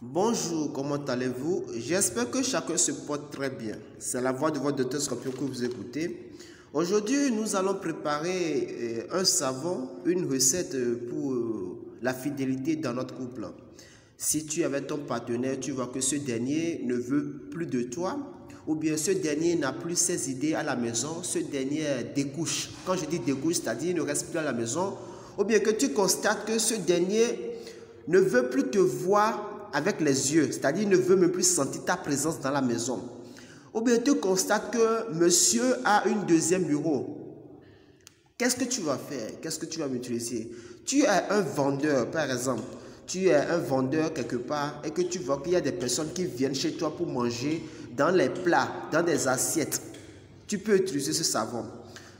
Bonjour, comment allez-vous? J'espère que chacun se porte très bien. C'est la voix de votre docteur Scorpion que vous écoutez. Aujourd'hui, nous allons préparer un savon, une recette pour la fidélité dans notre couple. Si tu es avec ton partenaire, tu vois que ce dernier ne veut plus de toi, ou bien ce dernier n'a plus ses idées à la maison, ce dernier découche. Quand je dis découche, c'est-à-dire ne reste plus à la maison, ou bien que tu constates que ce dernier ne veut plus te voir avec les yeux, c'est-à-dire ne veut même plus sentir ta présence dans la maison. Ou bien tu constates que monsieur a une deuxième bureau. Qu'est-ce que tu vas faire? Qu'est-ce que tu vas m'utiliser? Tu es un vendeur, par exemple. Tu es un vendeur quelque part et que tu vois qu'il y a des personnes qui viennent chez toi pour manger dans les plats, dans des assiettes. Tu peux utiliser ce savon.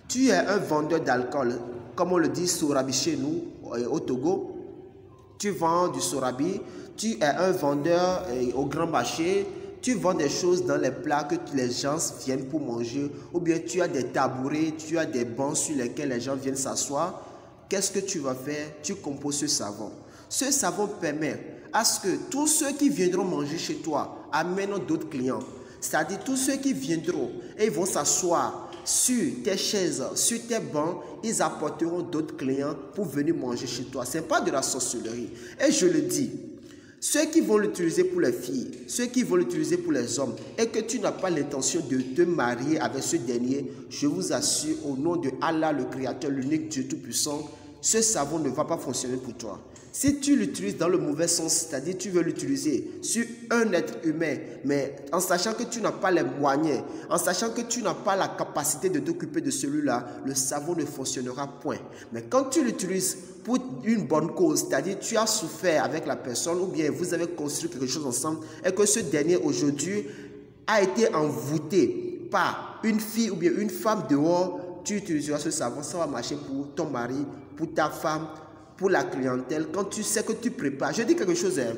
Tu es un vendeur d'alcool, comme on le dit sorabi chez nous, au Togo. Tu vends du sorabi, tu es un vendeur au grand marché, tu vends des choses dans les plats que les gens viennent pour manger, ou bien tu as des tabourets, tu as des bancs sur lesquels les gens viennent s'asseoir. Qu'est-ce que tu vas faire? Tu composes ce savon. Ce savon permet à ce que tous ceux qui viendront manger chez toi amènent d'autres clients. C'est-à-dire tous ceux qui viendront et ils vont s'asseoir sur tes chaises, sur tes bancs, ils apporteront d'autres clients pour venir manger chez toi. Ce n'est pas de la sorcellerie. Et je le dis, ceux qui vont l'utiliser pour les filles, ceux qui vont l'utiliser pour les hommes, et que tu n'as pas l'intention de te marier avec ce dernier, je vous assure, au nom de Allah, le Créateur, l'unique Dieu Tout-Puissant, ce savon ne va pas fonctionner pour toi. Si tu l'utilises dans le mauvais sens, c'est-à-dire tu veux l'utiliser sur un être humain, mais en sachant que tu n'as pas les moyens, en sachant que tu n'as pas la capacité de t'occuper de celui-là, le savon ne fonctionnera point. Mais quand tu l'utilises pour une bonne cause, c'est-à-dire tu as souffert avec la personne ou bien vous avez construit quelque chose ensemble et que ce dernier aujourd'hui a été envoûté par une fille ou bien une femme dehors, tu utiliseras ce savon, ça va marcher pour ton mari, pour ta femme, pour la clientèle, quand tu sais que tu prépares. Je dis quelque chose, hein.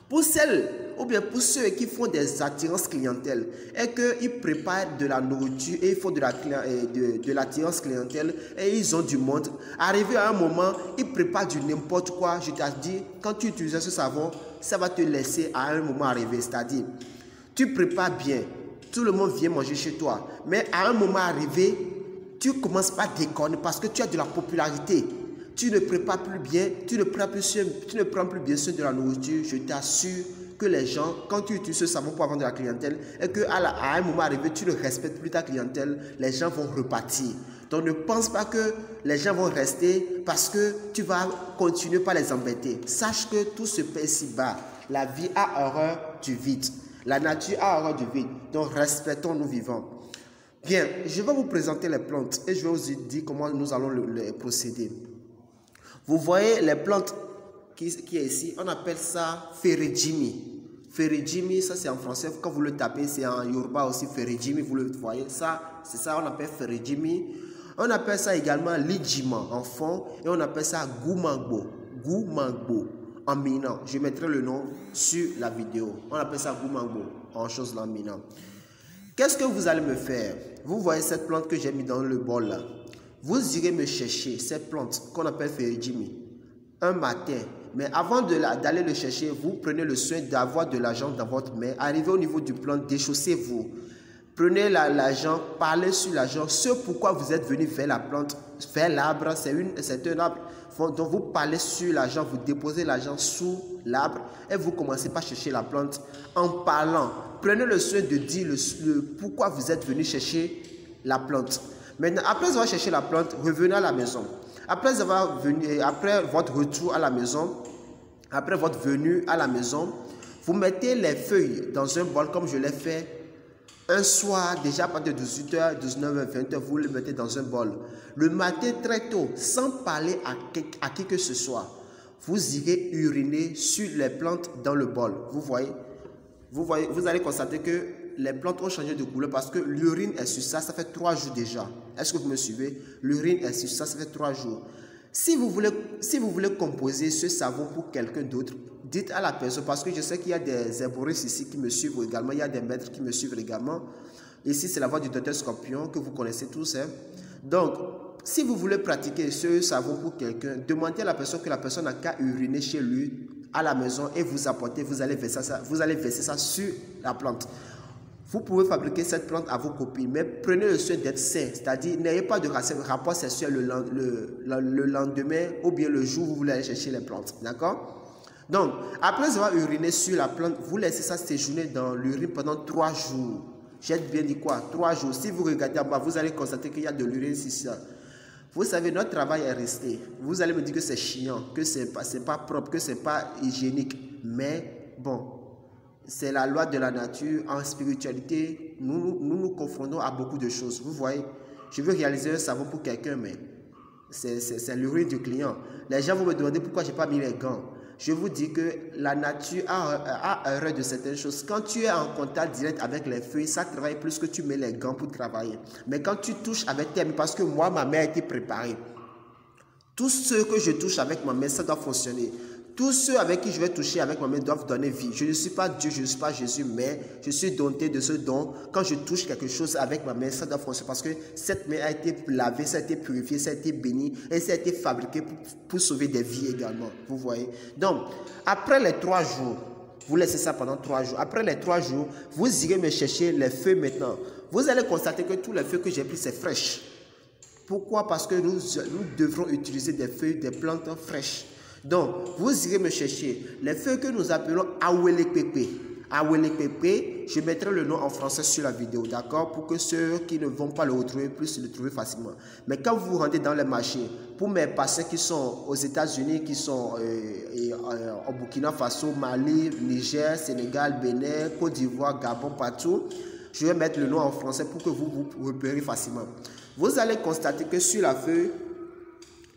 Pour celles ou bien pour ceux qui font des attirances clientèle et qu'ils préparent de la nourriture et ils font de l'attirance clientèle et ils ont du monde, arrivé à un moment, ils préparent du n'importe quoi. Je t'ai dit, quand tu utilises ce savon, ça va te laisser à un moment arriver. C'est-à-dire, tu prépares bien, tout le monde vient manger chez toi, mais à un moment arrivé, tu ne commences pas à déconner parce que tu as de la popularité. Tu ne prépares plus bien, tu ne prends plus bien soin de la nourriture. Je t'assure que les gens, quand tu utilises ce savon pour avoir de la clientèle et qu'à un moment arrivé, tu ne respectes plus ta clientèle, les gens vont repartir. Donc ne pense pas que les gens vont rester parce que tu vas continuer par les embêter. Sache que tout se paie ici-bas. La vie a horreur du vide. La nature a horreur du vide. Donc respectons nous vivants. Bien, je vais vous présenter les plantes et je vais vous dire comment nous allons les procéder. Vous voyez les plantes qui est ici, on appelle ça Ferijimi. Ferijimi, ça c'est en français, quand vous le tapez, c'est en Yoruba aussi, Ferijimi, vous le voyez, ça, c'est ça, on appelle Ferijimi. On appelle ça également Lijima en fond et on appelle ça Gumangbo. Gumangbo en minant. Je mettrai le nom sur la vidéo. On appelle ça Gumangbo en chose là en minant. Qu'est-ce que vous allez me faire? Vous voyez cette plante que j'ai mis dans le bol là. Vous irez me chercher cette plante qu'on appelle Ferijimi un matin. Mais avant d'aller le chercher, vous prenez le soin d'avoir de l'argent dans votre main. Arrivez au niveau du plant, déchaussez-vous. Prenez l'argent, parlez sur l'argent. Ce pourquoi vous êtes venu vers la plante, vers l'arbre, c'est un arbre. Donc vous parlez sur l'argent, vous déposez l'argent sous l'arbre et vous commencez par chercher la plante en parlant. Prenez le soin de dire le pourquoi vous êtes venu chercher la plante. Maintenant, après avoir cherché la plante, revenez à la maison. Après votre retour à la maison, après votre venue à la maison, vous mettez les feuilles dans un bol comme je l'ai fait un soir, déjà à partir de 18h, 19h, 20h, vous le mettez dans un bol. Le matin très tôt, sans parler à qui que ce soit, vous irez uriner sur les plantes dans le bol. Vous allez constater que les plantes ont changé de couleur parce que l'urine est sur ça, ça fait 3 jours déjà. Est-ce que vous me suivez? L'urine est sur ça, ça fait 3 jours. Si vous voulez composer ce savon pour quelqu'un d'autre, dites à la personne, parce que je sais qu'il y a des herboristes ici qui me suivent également, il y a des maîtres qui me suivent également. Ici, c'est la voix du docteur Scorpion que vous connaissez tous. Hein. Donc, si vous voulez pratiquer ce savon pour quelqu'un, demandez à la personne que la personne n'a qu'à uriner chez lui à la maison et vous apportez, vous allez verser ça sur la plante. Vous pouvez fabriquer cette plante à vos copines, mais prenez le soin d'être sain, c'est-à-dire n'ayez pas de rapport sexuel le lendemain ou bien le jour où vous voulez aller chercher les plantes, d'accord? Donc, après avoir uriné sur la plante, vous laissez ça séjourner dans l'urine pendant 3 jours. J'ai bien dit quoi? 3 jours. Si vous regardez en bas, vous allez constater qu'il y a de l'urine ici. Vous savez, notre travail est resté. Vous allez me dire que c'est chiant, que c'est pas propre, que c'est pas hygiénique. Mais bon, c'est la loi de la nature. En spiritualité, nous confrontons à beaucoup de choses. Vous voyez, je veux réaliser un savon pour quelqu'un, mais c'est l'urine du client. Les gens vont me demander pourquoi je n'ai pas mis les gants. Je vous dis que la nature a horreur de certaines choses. Quand tu es en contact direct avec les feuilles, ça travaille plus que tu mets les gants pour travailler. Mais quand tu touches avec tes mains, parce que moi, ma main a été préparée. Tout ce que je touche avec ma main, ça doit fonctionner. Tous ceux avec qui je vais toucher avec ma main doivent donner vie. Je ne suis pas Dieu, je ne suis pas Jésus, mais je suis dompté de ce don. Quand je touche quelque chose avec ma main, ça doit fonctionner parce que cette main a été lavée, ça a été purifié, ça a été béni et ça a été fabriqué pour sauver des vies également. Vous voyez? Donc, après les 3 jours, vous laissez ça pendant 3 jours. Après les 3 jours, vous irez me chercher les feuilles maintenant. Vous allez constater que tous les feuilles que j'ai pris, c'est fraîche. Pourquoi? Parce que nous devrons utiliser des feuilles, des plantes fraîches. Donc, vous irez me chercher les feuilles que nous appelons awelepepe. Awelepepe, je mettrai le nom en français sur la vidéo, d'accord? Pour que ceux qui ne vont pas le retrouver puissent le trouver facilement. Mais quand vous vous rendez dans les marchés, pour mes patients qui sont aux États-Unis, qui sont au Burkina Faso, Mali, Niger, Sénégal, Bénin, Côte d'Ivoire, Gabon, partout, je vais mettre le nom en français pour que vous repériez facilement. Vous allez constater que sur la feuille,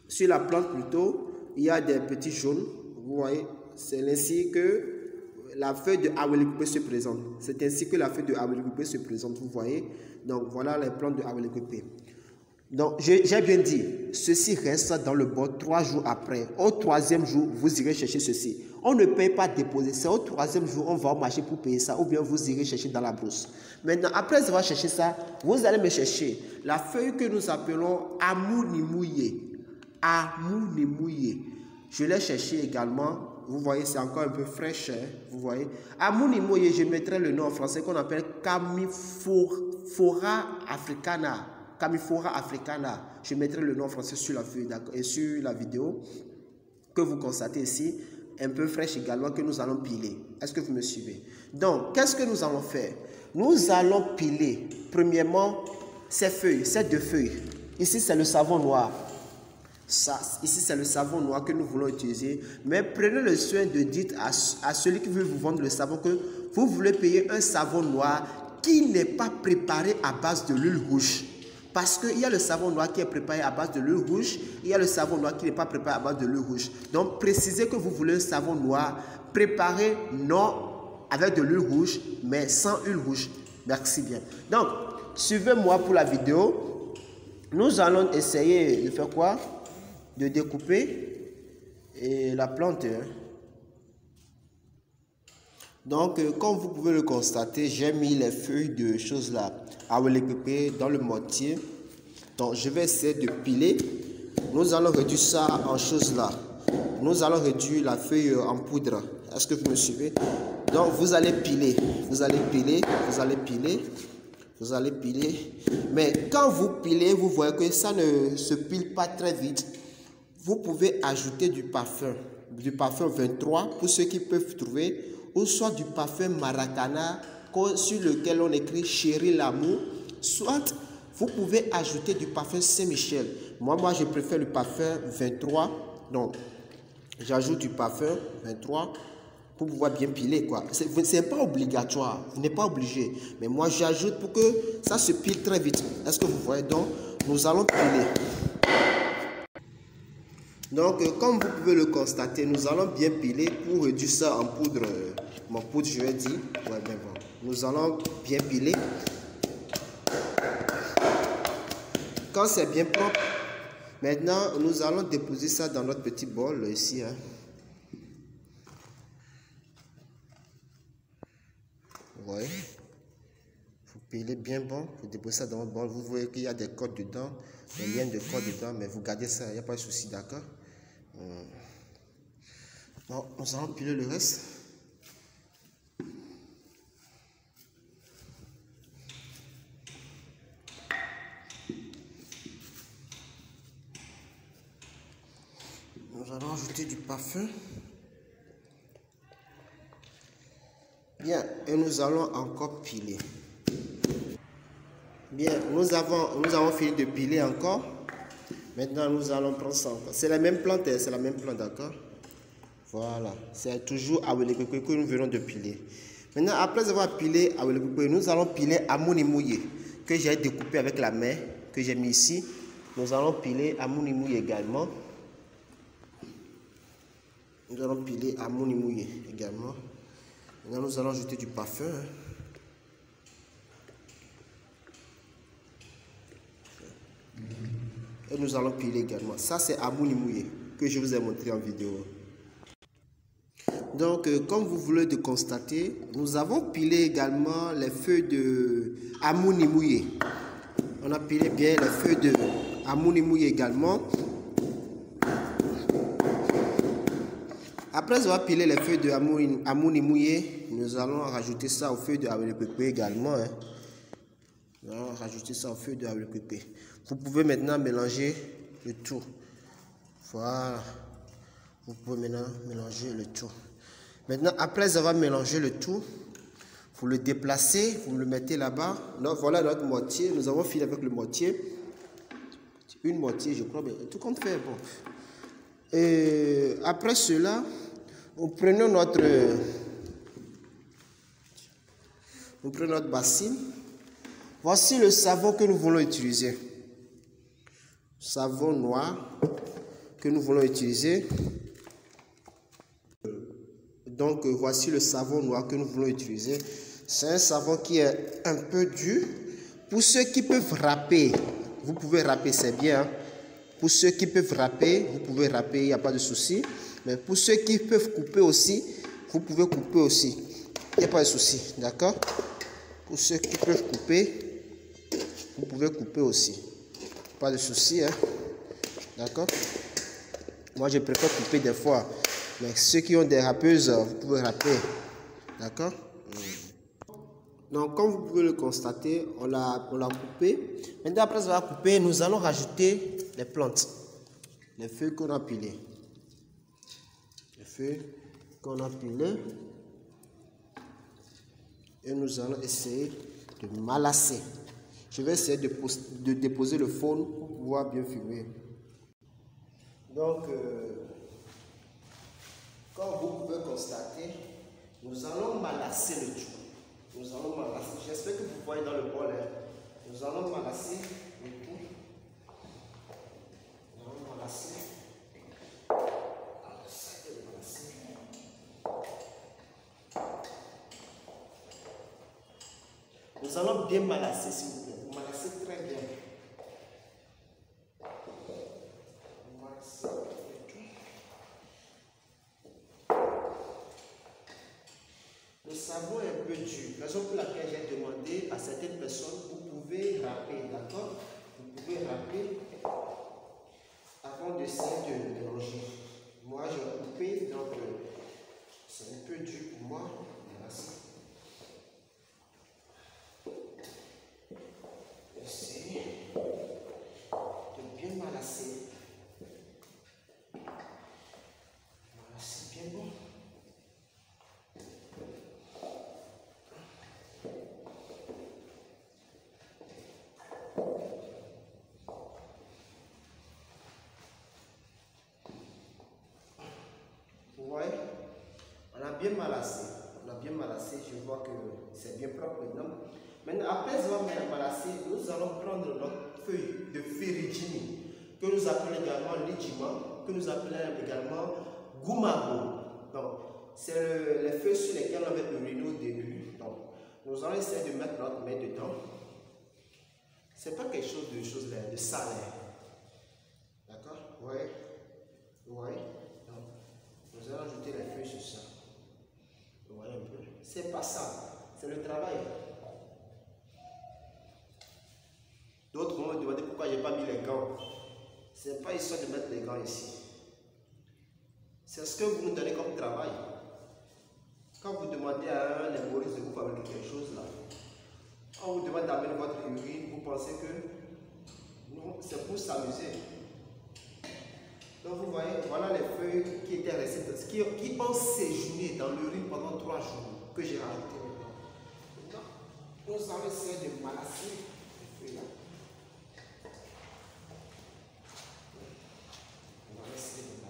sur la plante plutôt, il y a des petits jaunes, vous voyez, c'est ainsi que la feuille de awelepepe se présente. C'est ainsi que la feuille de awelepepe se présente, vous voyez. Donc voilà les plantes de awelepepe. Donc j'ai bien dit, ceci reste dans le bol 3 jours après. Au 3e jour, vous irez chercher ceci. On ne paye pas déposer, c'est au 3e jour, on va au marché pour payer ça, ou bien vous irez chercher dans la brousse. Maintenant, après avoir cherché ça, vous allez me chercher la feuille que nous appelons amounimouye. Amounimouye. Je l'ai cherché également. Vous voyez, c'est encore un peu fraîche. Hein, vous voyez. Amounimouye, je mettrai le nom en français qu'on appelle Camifora africana. Camifora africana. Je mettrai le nom en français sur la feuille et sur la vidéo que vous constatez ici. Un peu fraîche également que nous allons piler. Est-ce que vous me suivez? Donc, qu'est-ce que nous allons faire? Nous allons piler, premièrement, ces feuilles, ces 2 feuilles. Ici, c'est le savon noir. Ici, c'est le savon noir que nous voulons utiliser. Mais prenez le soin de dire à celui qui veut vous vendre le savon que vous voulez payer un savon noir qui n'est pas préparé à base de l'huile rouge. Parce qu'il y a le savon noir qui est préparé à base de l'huile rouge, il y a le savon noir qui n'est pas préparé à base de l'huile rouge. Donc, précisez que vous voulez un savon noir préparé non avec de l'huile rouge, mais sans huile rouge. Merci bien. Donc, suivez-moi pour la vidéo. Nous allons essayer de faire quoi? De découper la plante. Donc, comme vous pouvez le constater, j'ai mis les feuilles de choses là, awelepepe dans le mortier. Donc, je vais essayer de piler. Nous allons réduire ça en choses là. Nous allons réduire la feuille en poudre. Est-ce que vous me suivez? Donc, vous allez piler. Vous allez piler. Vous allez piler. Vous allez piler. Mais quand vous pilez, vous voyez que ça ne se pile pas très vite. Vous pouvez ajouter du parfum 23 pour ceux qui peuvent trouver, ou soit du parfum Maracana sur lequel on écrit Chéri l'amour, soit vous pouvez ajouter du parfum Saint-Michel. Moi, je préfère le parfum 23, donc j'ajoute du parfum 23 pour pouvoir bien piler, quoi. C'est pas obligatoire, vous n'êtes pas obligé, mais moi j'ajoute pour que ça se pile très vite. Est-ce que vous voyez? Donc, nous allons piler. Donc, comme vous pouvez le constater, nous allons bien piler pour réduire ça en poudre. Mon poudre, je vais dire. Ouais, bien bon. Nous allons bien piler. Quand c'est bien propre, maintenant, nous allons déposer ça dans notre petit bol ici. Hein. Ouais. Vous pilez bien bon. Vous déposez ça dans votre bol. Vous voyez qu'il y a des codes dedans, des liens de code dedans, mais vous gardez ça. Il n'y a pas de souci, d'accord? Bon, nous allons piler le reste. Nous allons ajouter du parfum. Bien, et nous allons encore piler. Bien, nous avons fini de piler encore. Maintenant, nous allons prendre ça encore. C'est la même plante, c'est la même plante, d'accord? Voilà, c'est toujours awelekekwe que nous venons de piler. Maintenant, après avoir pilé awelekekwe, nous allons piler amounimouye que j'ai découpé avec la main, que j'ai mis ici. Nous allons piler amounimouye également. Nous allons piler amounimouye également. Maintenant, nous allons ajouter du parfum. Et nous allons piler également. Ça, c'est amounimouye que je vous ai montré en vidéo. Donc, comme vous voulez de constater, nous avons pilé également les feuilles de amounimouye. On a pilé bien les feuilles de amounimouye également. Après avoir pilé les feuilles de amounimouye, nous allons rajouter ça aux feuilles de awelekekwe également. Nous allons rajouter ça aux feuilles de awelekekwe. Vous pouvez maintenant mélanger le tout. Voilà. Vous pouvez maintenant mélanger le tout. Maintenant, après avoir mélangé le tout, vous le déplacez, vous le mettez là-bas. Voilà notre moitié. Nous avons fini avec le moitié. Une moitié, je crois. Tout compte fait, bon. Et après cela, nous prenons notre bassine. Voici le savon que nous voulons utiliser. Savon noir que nous voulons utiliser. Donc, voici le savon noir que nous voulons utiliser. C'est un savon qui est un peu dur. Pour ceux qui peuvent râper, vous pouvez râper, c'est bien. Hein? Pour ceux qui peuvent râper, vous pouvez râper, il n'y a pas de souci. Mais pour ceux qui peuvent couper aussi, vous pouvez couper aussi. Il n'y a pas de souci, d'accord? Pour ceux qui peuvent couper, vous pouvez couper aussi. Pas de souci, hein? D'accord? Moi, je préfère couper des fois. Mais ceux qui ont des râpeuses, vous pouvez râper. D'accord? Donc, comme vous pouvez le constater, on l'a coupé. Maintenant, après avoir coupé, nous allons rajouter les plantes. Les feuilles qu'on a pilées. Les feuilles qu'on a pilées. Et nous allons essayer de malasser. Je vais essayer de déposer le faune pour pouvoir bien filmer. Donc, comme vous pouvez constater, nous allons malasser le tout. Nous allons malasser. J'espère que vous voyez dans le bol. Nous allons malasser le tout. Nous allons malasser. Nous allons bien malasser, s'il vous plaît. Vous malassez très bien. Vous malassez le tout. Le savon est un peu dur. Raison pour laquelle j'ai demandé à certaines personnes, vous pouvez râper, d'accord? Vous pouvez râper avant d'essayer de mélanger. Moi, j'ai coupé, donc c'est un peu dur pour moi. Merci. Essayez de bien malasser. Malasser bien bon. Vous voyez, on a bien malassé. On a bien malassé. Je vois que c'est bien propre maintenant. Maintenant, après avoir malassé, nous allons prendre notre feuille de ferrugine, que nous appelons également lidjima, que nous appelons également gumago. Donc, c'est les feuilles sur lesquelles on avait uriné au début. Donc, nous allons essayer de mettre notre main dedans. C'est pas quelque chose de sale. D'accord? Vous voyez? Vous voyez? Donc, nous allons ajouter les feuilles sur ça. Vous voyez un peu? C'est pas ça. C'est le travail. D'autres vont me demander pourquoi je n'ai pas mis les gants. Ce n'est pas histoire de mettre les gants ici. C'est ce que vous nous donnez comme travail. Quand vous demandez à un hémorroïde de vous fabriquer quelque chose là, on vous demande d'amener votre urine, vous pensez que non, c'est pour s'amuser. Donc vous voyez, voilà les feuilles qui étaient restées, qui ont séjourné dans l'urine pendant 3 jours, que j'ai rajouté maintenant. Nous allons essayer de malasser les feuilles là. On va essayer de malasser.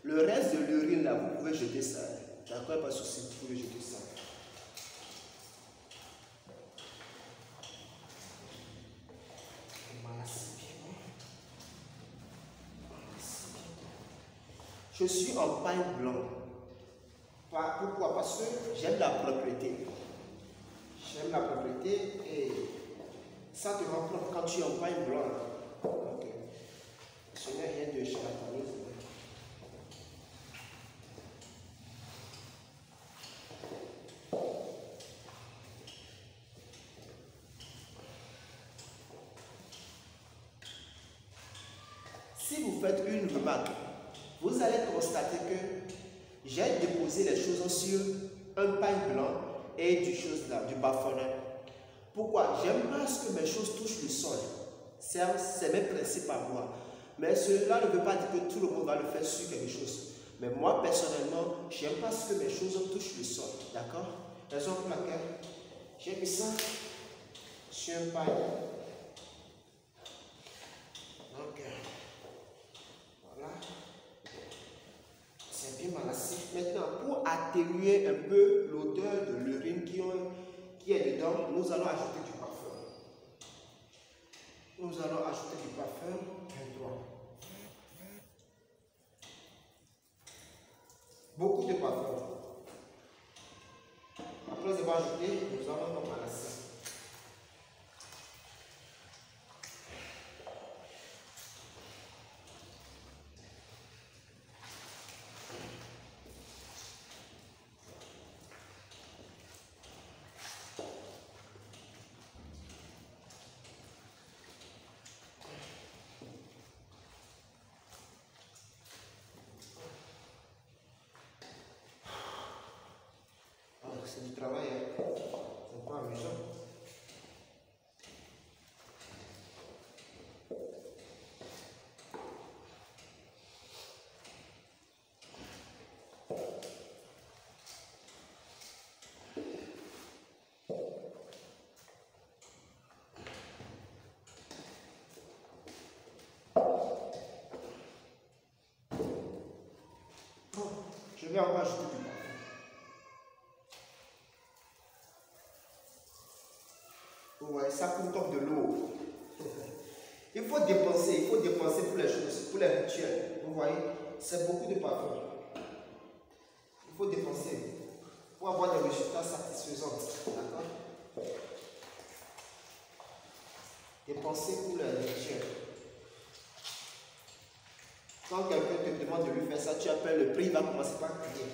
Le reste de l'urine là, vous pouvez jeter ça. D'accord, pas de souci, vous pouvez jeter ça. Je suis en pain blanc. Pourquoi? Parce que j'aime la propriété. J'aime la propriété et ça te rend propre quand tu es en pain blanc. Donc, ce n'est rien de charlatanisme. Si vous faites une remarque, vous allez constater que j'ai déposé les choses sur un pain blanc et du bafonneur. Pourquoi? J'aime pas ce que mes choses touchent le sol. C'est mes principes à moi. Mais cela ne veut pas dire que tout le monde va le faire sur quelque chose. Mais moi, personnellement, j'aime pas ce que mes choses touchent le sol. D'accord? Raison pour laquelle j'ai mis ça sur un pain. Donc, voilà. C'est bien malassé. Maintenant, pour atténuer un peu l'odeur de l'urine qui est dedans, nous allons ajouter du parfum. Nous allons ajouter du parfum. 23. Beaucoup de parfum. Après avoir ajouté, nous allons malasser. C'est du travail, hein. C'est pas amusant. Je vais encore ajouter du parfum. Vous voyez, ça coûte comme de l'eau. Il faut dépenser pour les choses, pour les rituels. Vous voyez, c'est beaucoup de parfum. Il faut dépenser pour avoir des résultats satisfaisants. D'accord? Dépenser pour les rituels. Quand quelqu'un te demande de lui faire ça, tu appelles le prix, il va commencer par crier.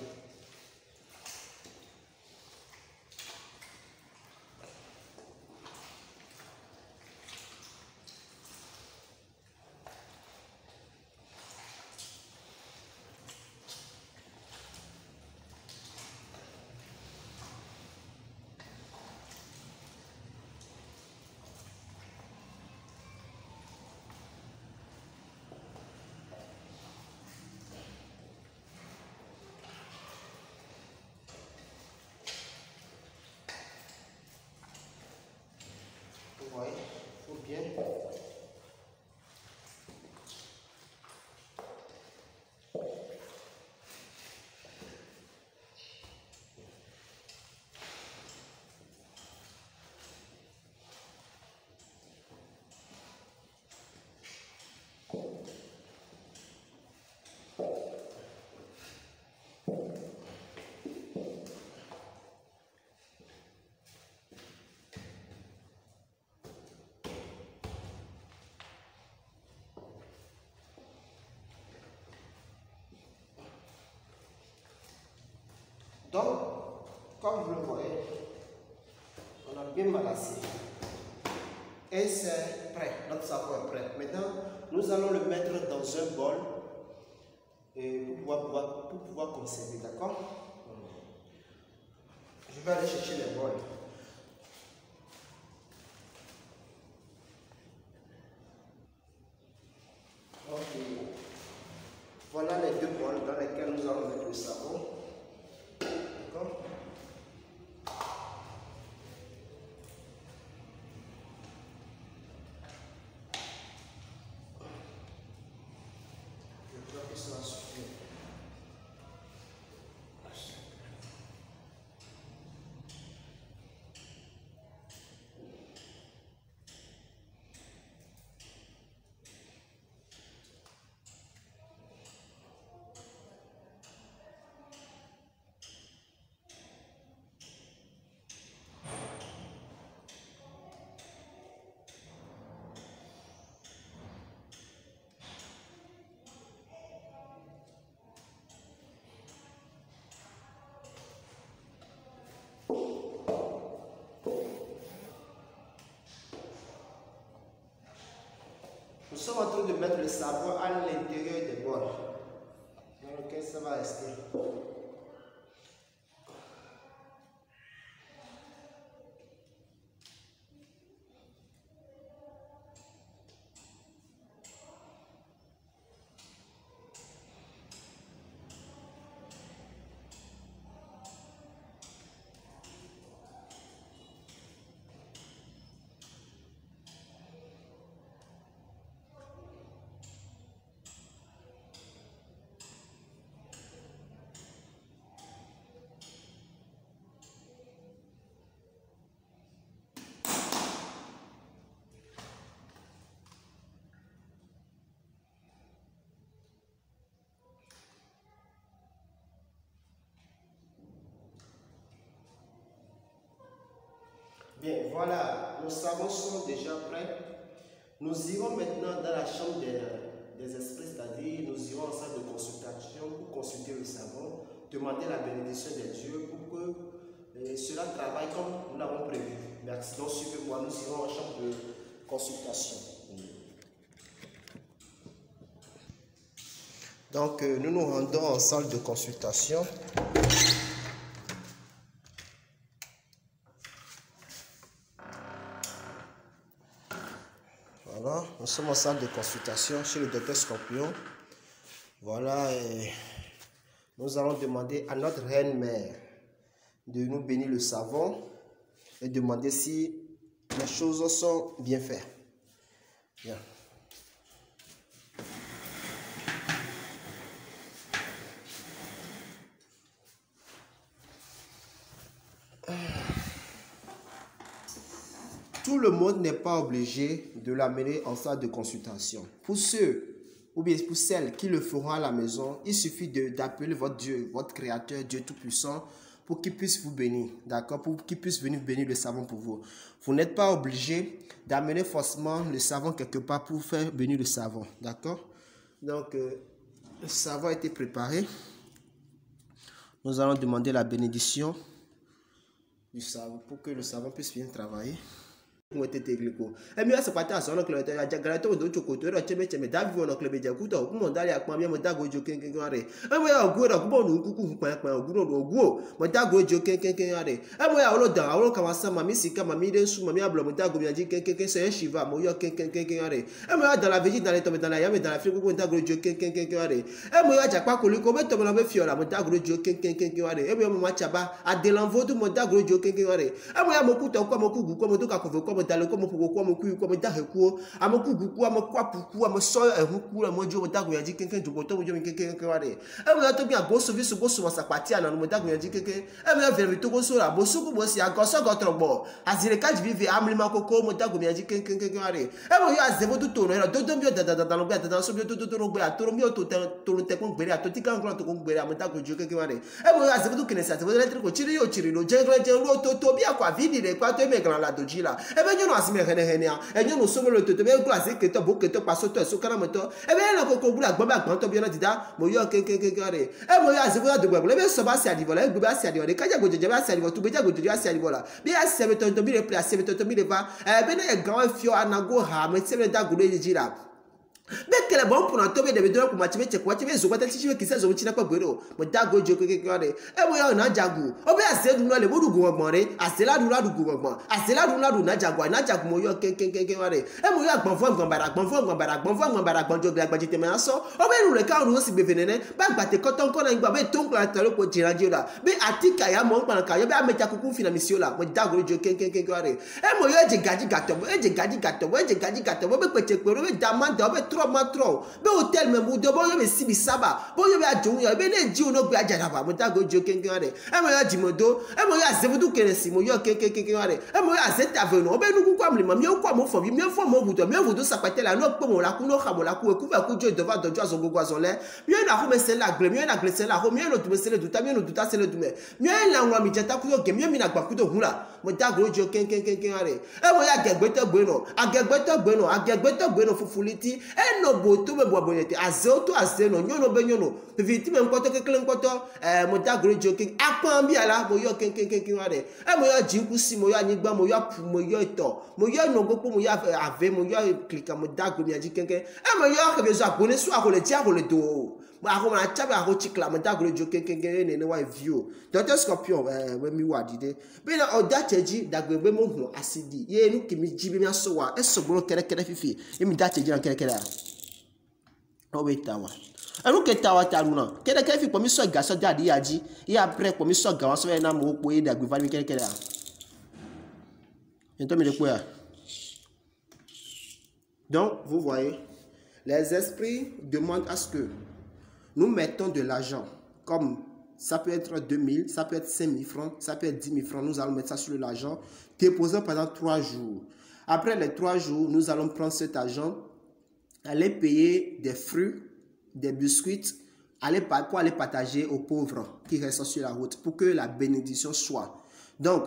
Donc, comme vous le voyez, on a bien malassé. Et c'est prêt, notre savon est prêt. Maintenant, nous allons le mettre dans un bol pour pouvoir conserver, d'accord? Je vais aller chercher les bols. Ok. Voilà les deux bols dans lesquels nous allons mettre le savon. D'accord? Je crois que ça va suffire. Nous sommes en train de mettre le savon à l'intérieur des bols dans lequel ça va rester. Bien, voilà, nos savons sont déjà prêts. Nous irons maintenant dans la chambre des esprits, c'est-à-dire nous irons en salle de consultation pour consulter le savon, demander la bénédiction des dieux pour que cela travaille comme nous l'avons prévu. Merci. Donc suivez-moi, nous irons en chambre de consultation. Donc nous nous rendons en salle de consultation. Voilà, nous sommes en salle de consultation chez le docteur Scorpion. Voilà, et nous allons demander à notre reine mère de nous bénir le savon et demander si les choses sont bien faites. Bien. Tout le monde n'est pas obligé de l'amener en salle de consultation. Pour ceux ou bien pour celles qui le feront à la maison, il suffit d'appeler votre Dieu, votre Créateur, Dieu Tout-Puissant, pour qu'il puisse vous bénir, d'accord? Pour qu'il puisse venir bénir le savon pour vous. Vous n'êtes pas obligé d'amener forcément le savon quelque part pour faire bénir le savon, d'accord? Donc, le savon a été préparé. Nous allons demander la bénédiction du savon pour que le savon puisse bien travailler. Emi asepati asono klete ya jagrate odo chokoto ro cheme cheme davi wono klebe jakuto mo dali akpa mi mo dago jo kenken are emo ya ogu ro kubo nu kuku pan ogu ro ogu mo dago jo kenken are emo ya olo dan awon kan sama mi sika mami de su mami ablo mo dago mi aji kenken se shiva mo yo kenken are emo ya dans la veji dans les tomes dans la yame dans la frigo mo dago jo kenken are emo ya japa koliko me tomo na be fiola mo dago jo kenken are emo ya mo machaba adelanvo du mo dago jo kenken are emo ya mo kuto kwa mo kugu kwa mo to ka ko mo dalo ko mo pugo ko mo ku ko mo dahe ku amokugu ku amokwapu ku amoso ehuku amojo mo dago yaji kenken jogo to mo jo kenken ware e mo to bi ago service go so wasapati ana mo dago yaji kenken e mo veri to go so ra bo suku bo si agoso go trogbo azire kaji vive amli makoko mo dago yaji kenken ware e mo yo azebo to to no do do bi dada lo gba dada so bi to ro gbe atoro mi to te ko gbere atoti kan ko to ko gbere mo dago jo kenken ware e mo yo azebo to kinesi azebo electric ko chiri lo je lo to bi akwa vidi re kwa to me gran la dojila bien, nous avons et nous sommes le tout, bien, gloire, que tu as beaucoup de passes, tu as ce canard, et bien, là, qu'on boule à Bamba, quand tu viens d'Ida, Moyo, Kékékégaré, et Moya, c'est voilà de Bobo, les Soba, c'est à Divola, Bouba, c'est à Divola, les Kaya Godja, c'est à Divola, tout Bédia Godja, c'est à Divola. Bien, c'est avec ton tobi, les places, c'est avec ton tobi, les va, ben, un grand fio, Anago, Ham, c'est le Dagoulé, les Gira. Mais quel est bon pour un tomber de vidéos pour matcher quoi tu veux zoba tel si qui s'est zoba pas bureau mo dago jo que et moi na jagu o be ase du no le bodu go gbonre asela du la du go gbon asela du la du na jagu mo yo ke ware e mo yo agbon fo gbon jo gba jite me aso o be ru le ka ru si be venene ba gba te koton ko na ngba be ton ko atalo ko jiranjo la be atika ya mo pa ka yo be ameja kuku fina mission la mo dago jo ke ware e mo yo je gaji gato be pete pe ro be damanda be trop be hotel me mu do bo yo be sibi saba bo yo be ajo yo be ne ji ono gbe ajadaba mo dago jo kenkere e mo yo jimodo e mo yo azebudu keresi mo yo kenkere e mo yo azeta veno o be nu kwa mlima mi o kwa mo fo mi fo mo budo mi vudo sapate la no pe mo la ku no khamo la ku e ku jo dova dojo azongo gwazole mi na ho me se la gle mi na gle se la ho mi no tu me se le duta mi no duta se le dume mi na nwa mi jeta ku yo ge mi na gba ku do hura mo dago jo kenkere e mo yo agegbeto gbe no fufuliti no boto me boabonete azoto azeno nyono be nyono victime nkoto kekele nkoto mo dagro joking akwan bi ala mo yo kenkenken ware mo yo jinku si mo yo anigba mo yo pu mo yo ito mo yo no gopo mo yo ave mo yo klika mo dagro mi aji kenken mo yo ke bezo abone so akole ti akole do mo akoma na chabe ako chikla mo dagro joking kenken ne wa view Dr Scorpion we mi wadide be na odacheji dagro be mo hu asidi ye nu kimi jibe mi aso wa esoboro kere fifi e mi dacheji na kere tawa anu ke tawa taruna kede ke fi pomi so gaso dadi yaji ya après pomi so gawa so na mo po e da gbe vani kede a ento mi le po ya. Donc vous voyez, les esprits demandent à ce que nous mettons de l'argent, comme ça peut être 2000, ça peut être 5000 francs, ça peut être 10 000 francs, nous allons mettre ça sur l'argent, déposer pendant 3 jours. Après les 3 jours, nous allons prendre cet argent, aller payer des fruits, des biscuits, pour aller partager aux pauvres qui restent sur la route, pour que la bénédiction soit. Donc,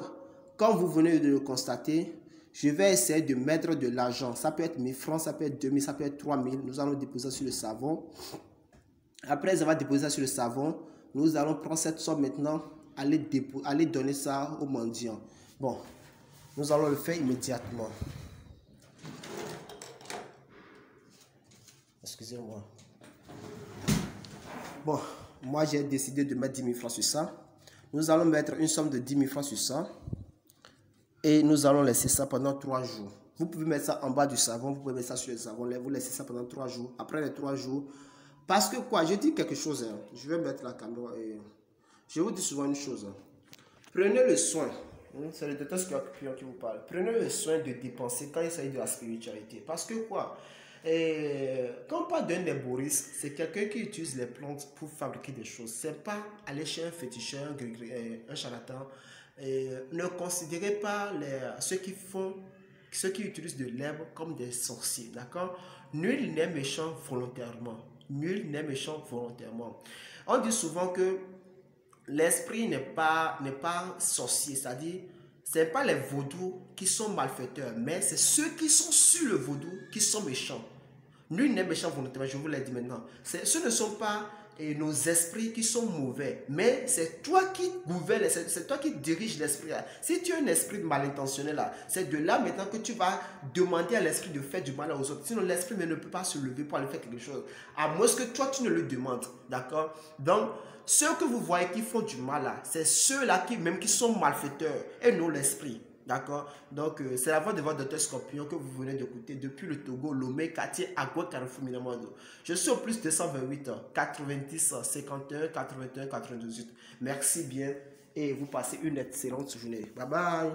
comme vous venez de le constater, je vais essayer de mettre de l'argent. Ça peut être 1000 francs, ça peut être 2000, ça peut être 3000. Nous allons déposer sur le savon. Après avoir déposé sur le savon, nous allons prendre cette somme maintenant, aller donner ça aux mendiants. Bon, nous allons le faire immédiatement. Excusez-moi. Bon, moi j'ai décidé de mettre 10 000 francs sur ça. Nous allons mettre une somme de 10 000 francs sur ça. Et nous allons laisser ça pendant 3 jours. Vous pouvez mettre ça en bas du savon, vous pouvez mettre ça sur le savon, vous laissez ça pendant 3 jours. Après les 3 jours, parce que quoi, je dis quelque chose, hein. Je vais mettre la caméra et je vous dis souvent une chose. Hein. Prenez le soin, c'est le Dr Scorpion qui vous parle, prenez le soin de dépenser quand il s'agit de la spiritualité. Parce que quoi, quand on parle d'un héboriste, c'est quelqu'un qui utilise les plantes pour fabriquer des choses. C'est pas aller chez un féticheur, un charlatan. Ne considérez pas ceux qui utilisent de l'herbe comme des sorciers, d'accord? Nul n'est méchant volontairement. Nul n'est méchant volontairement. On dit souvent que l'esprit n'est pas sorcier, c'est-à-dire ce n'est pas les vaudous qui sont malfaiteurs, mais c'est ceux qui sont sur le vaudou qui sont méchants. Nul n'est méchant volontairement, je vous l'ai dit maintenant. Ce ne sont pas nos esprits qui sont mauvais, mais c'est toi qui gouvernes, c'est toi qui diriges l'esprit. Si tu as un esprit mal intentionné là, c'est de là maintenant que tu vas demander à l'esprit de faire du mal aux autres. Sinon l'esprit ne peut pas se lever pour aller faire quelque chose, à moins que toi tu ne le demandes, d'accord? Donc ceux que vous voyez qui font du mal là, c'est ceux-là qui sont malfaiteurs et non l'esprit. D'accord? Donc, c'est la voix de votre Dr Scorpion que vous venez d'écouter depuis le Togo, Lomé, quartier Agua, Carrefour, Minamando. Je suis au plus 228 90 51 81 98. Merci bien et vous passez une excellente journée. Bye bye.